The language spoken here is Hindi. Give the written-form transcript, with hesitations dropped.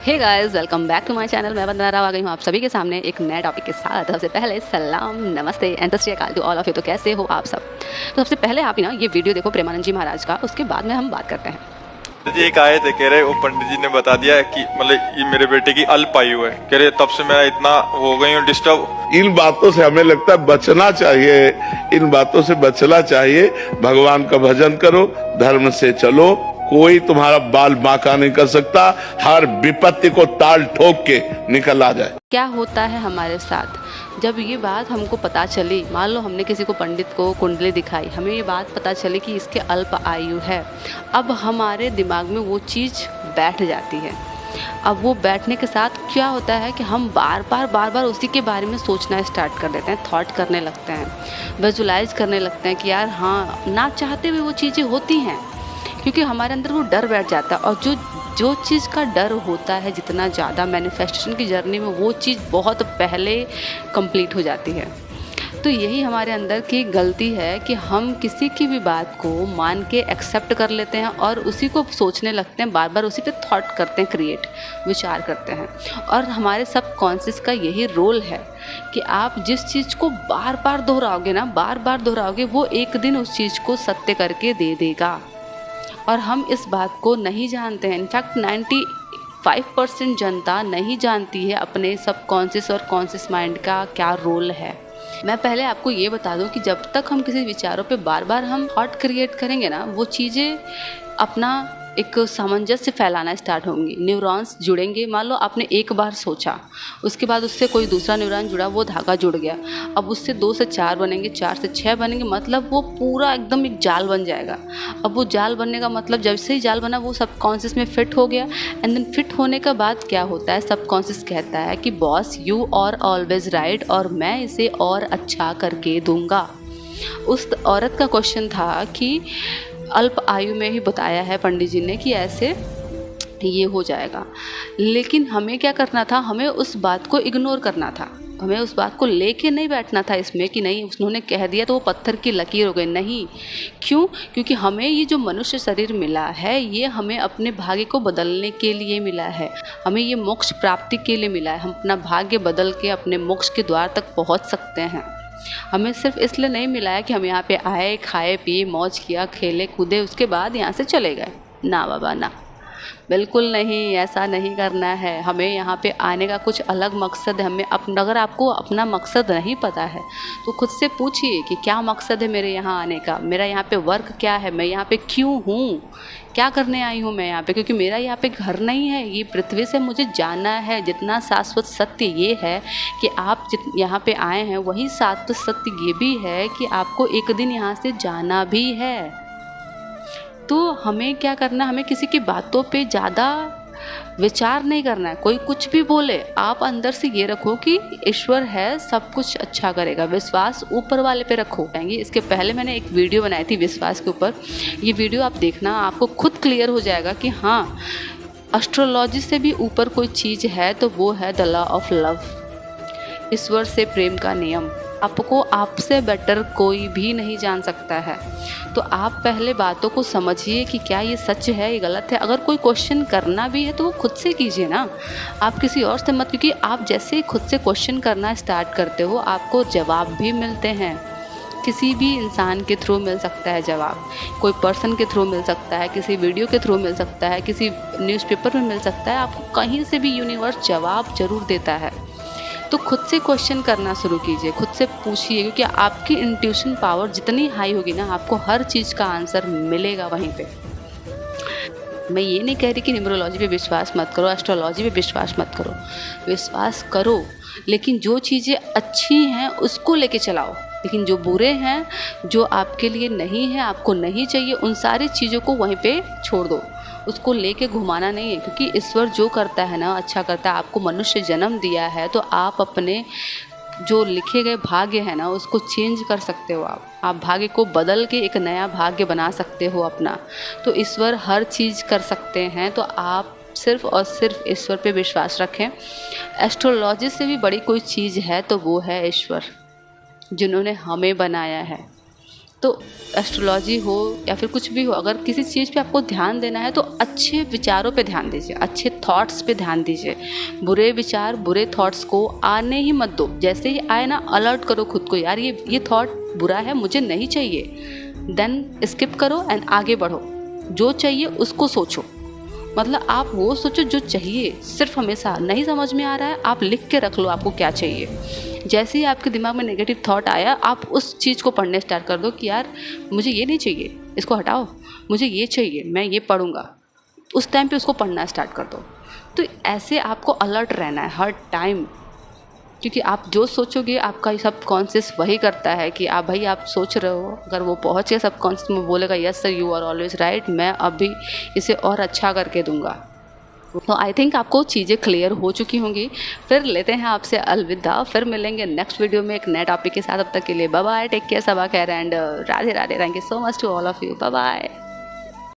Hey guys, welcome back to my channel. मैं वंदना राव आ गई हूँ आप सभी के सामने एक नए टॉपिक के साथ। सबसे पहले सलाम, नमस्ते एंड सत श्री अकाल टू ऑल ऑफ यू। तो कैसे हो आप सब? तो सबसे पहले आप ही ना ये वीडियो देखो प्रेमानंद जी महाराज का, उसके बाद में हम बात करते हैं। जी एक आए थे, कह रहे वो पंडित जी ने बता दिया कि मतलब ये मेरे बेटे की अल्प आयु है। कह रहे तब से मैं इतना हो गई हूँ डिस्टर्ब। इन बातों से हमें लगता है बचना चाहिए, इन बातों से बचना चाहिए। भगवान का भजन करो, धर्म से चलो, कोई तुम्हारा बाल बांका नहीं कर सकता। हर विपत्ति को ताल ठोक के निकल आ जाए। क्या होता है हमारे साथ जब ये बात हमको पता चली, मान लो हमने किसी को पंडित को कुंडली दिखाई, हमें ये बात पता चली कि इसके अल्प आयु है। अब हमारे दिमाग में वो चीज़ बैठ जाती है। अब वो बैठने के साथ क्या होता है कि हम बार बार उसी के बारे में सोचना स्टार्ट कर देते हैं, थॉट करने लगते हैं, विजुलाइज करने लगते हैं कि यार हाँ, ना चाहते हुए वो चीज़ें होती हैं, क्योंकि हमारे अंदर वो डर बैठ जाता है। और जो चीज़ का डर होता है जितना ज़्यादा, मैनिफेस्टेशन की जर्नी में वो चीज़ बहुत पहले कंप्लीट हो जाती है। तो यही हमारे अंदर की गलती है कि हम किसी की भी बात को मान के एक्सेप्ट कर लेते हैं और उसी को सोचने लगते हैं, बार बार उसी पे थॉट करते हैं, क्रिएट विचार करते हैं। और हमारे सब कॉन्शियस का यही रोल है कि आप जिस चीज़ को बार बार दोहराओगे ना, बार बार दोहराओगे, वो एक दिन उस चीज़ को सत्य करके दे देगा। और हम इस बात को नहीं जानते हैं। इनफैक्ट 95% जनता नहीं जानती है अपने सबकॉन्शियस और कॉन्शियस माइंड का क्या रोल है। मैं पहले आपको ये बता दूं कि जब तक हम किसी विचारों पे बार बार हम थॉट क्रिएट करेंगे ना, वो चीज़ें अपना एक सामंजस्य फैलाना स्टार्ट होंगी, न्यूरॉन्स जुड़ेंगे। मान लो आपने एक बार सोचा, उसके बाद उससे कोई दूसरा न्यूरॉन जुड़ा, वो धागा जुड़ गया। अब उससे 2 से 4 बनेंगे, 4 से 6 बनेंगे, मतलब वो पूरा एकदम एक जाल बन जाएगा। अब वो जाल बनने का मतलब, जब से ही जाल बना वो सबकॉन्शियस में फिट हो गया। एंड देन फिट होने का बाद क्या होता है, सबकॉन्शियस कहता है कि boss you are always right, और मैं इसे और अच्छा करके दूंगा। उस औरत का क्वेश्चन था कि अल्प आयु में ही बताया है पंडित जी ने कि ऐसे ये हो जाएगा। लेकिन हमें क्या करना था, हमें उस बात को इग्नोर करना था, हमें उस बात को लेके नहीं बैठना था इसमें कि नहीं उन्होंने कह दिया तो वो पत्थर की लकीर हो गई। नहीं, क्यों? क्योंकि हमें ये जो मनुष्य शरीर मिला है, ये हमें अपने भाग्य को बदलने के लिए मिला है, हमें ये मोक्ष प्राप्ति के लिए मिला है। हम अपना भाग्य बदल के अपने मोक्ष के द्वार तक पहुँच सकते हैं। हमें सिर्फ इसलिए नहीं मिला है कि हम यहाँ पे आए, खाए पिए, मौज किया, खेले कूदे, उसके बाद यहाँ से चले गए। ना बाबा ना, बिल्कुल नहीं, ऐसा नहीं करना है। हमें यहाँ पे आने का कुछ अलग मकसद है। हमें अगर आपको अपना मकसद नहीं पता है तो खुद से पूछिए कि क्या मकसद है मेरे यहाँ आने का, मेरा यहाँ पे वर्क क्या है, मैं यहाँ पे क्यों हूँ, क्या करने आई हूँ मैं यहाँ पे। क्योंकि मेरा यहाँ पे घर नहीं है, ये पृथ्वी से मुझे जाना है। जितना शाश्वत सत्य ये है कि आप यहाँ पे आए हैं, वही शाश्वत सत्य ये भी है कि आपको एक दिन यहाँ से जाना भी है। तो हमें क्या करना, हमें किसी की बातों पे ज़्यादा विचार नहीं करना है। कोई कुछ भी बोले, आप अंदर से ये रखो कि ईश्वर है, सब कुछ अच्छा करेगा। विश्वास ऊपर वाले पे रखो। इसके पहले मैंने एक वीडियो बनाई थी विश्वास के ऊपर, ये वीडियो आप देखना, आपको खुद क्लियर हो जाएगा कि हाँ, एस्ट्रोलॉजी से भी ऊपर कोई चीज़ है तो वो है द लॉ ऑफ लव, ईश्वर से प्रेम का नियम। आपको आपसे बेटर कोई भी नहीं जान सकता है। तो आप पहले बातों को समझिए कि क्या ये सच है, ये गलत है। अगर कोई क्वेश्चन करना भी है तो वो खुद से कीजिए ना, आप किसी और से मत। क्योंकि आप जैसे ही खुद से क्वेश्चन करना स्टार्ट करते हो, आपको जवाब भी मिलते हैं। किसी भी इंसान के थ्रू मिल सकता है जवाब, कोई पर्सन के थ्रू मिल सकता है, किसी वीडियो के थ्रू मिल सकता है, किसी न्यूज़पेपर में मिल सकता है। आपको कहीं से भी यूनिवर्स जवाब जरूर देता है। तो खुद से क्वेश्चन करना शुरू कीजिए, खुद से पूछिए, क्योंकि आपकी इंट्यूशन पावर जितनी हाई होगी ना, आपको हर चीज़ का आंसर मिलेगा वहीं पे। मैं ये नहीं कह रही कि न्यूमरोलॉजी पे विश्वास मत करो, एस्ट्रोलॉजी पे विश्वास मत करो, विश्वास करो, लेकिन जो चीज़ें अच्छी हैं उसको लेके चलाओ। लेकिन जो बुरे हैं, जो आपके लिए नहीं है, आपको नहीं चाहिए, उन सारी चीज़ों को वहीं पे छोड़ दो, उसको लेके घुमाना नहीं है। क्योंकि ईश्वर जो करता है ना, अच्छा करता है। आपको मनुष्य जन्म दिया है तो आप अपने जो लिखे गए भाग्य है ना, उसको चेंज कर सकते हो। आप भाग्य को बदल के एक नया भाग्य बना सकते हो अपना। तो ईश्वर हर चीज़ कर सकते हैं, तो आप सिर्फ और सिर्फ ईश्वर पे विश्वास रखें। एस्ट्रोलॉजी से भी बड़ी कोई चीज़ है तो वो है ईश्वर, जिन्होंने हमें बनाया है। तो एस्ट्रोलॉजी हो या फिर कुछ भी हो, अगर किसी चीज़ पे आपको ध्यान देना है तो अच्छे विचारों पे ध्यान दीजिए, अच्छे थॉट्स पे ध्यान दीजिए। बुरे विचार, बुरे थॉट्स को आने ही मत दो। जैसे ही आए ना, अलर्ट करो खुद को, यार ये थॉट बुरा है, मुझे नहीं चाहिए, देन स्किप करो एंड आगे बढ़ो। जो चाहिए उसको सोचो, मतलब आप वो सोचो जो चाहिए। सिर्फ हमेशा नहीं समझ में आ रहा है, आप लिख के रख लो आपको क्या चाहिए। जैसे ही आपके दिमाग में नेगेटिव थॉट आया, आप उस चीज़ को पढ़ने स्टार्ट कर दो कि यार मुझे ये नहीं चाहिए, इसको हटाओ, मुझे ये चाहिए, मैं ये पढ़ूंगा। उस टाइम पे उसको पढ़ना स्टार्ट कर दो। तो ऐसे आपको अलर्ट रहना है हर टाइम, क्योंकि आप जो सोचोगे आपका सब कॉन्शियस वही करता है कि आप भाई आप सोच रहे हो, अगर वो पहुँच गया सब कॉन्शियस में बोलेगा yes sir you are always right, मैं अभी इसे और अच्छा करके दूंगा। तो आई थिंक आपको चीज़ें क्लियर हो चुकी होंगी। फिर लेते हैं आपसे अलविदा, फिर मिलेंगे नेक्स्ट वीडियो में एक नए टॉपिक के साथ। अब तक के लिए bye bye, take care, Saba Khair and Radhe Radhe. Thank you so much to all of you, bye bye.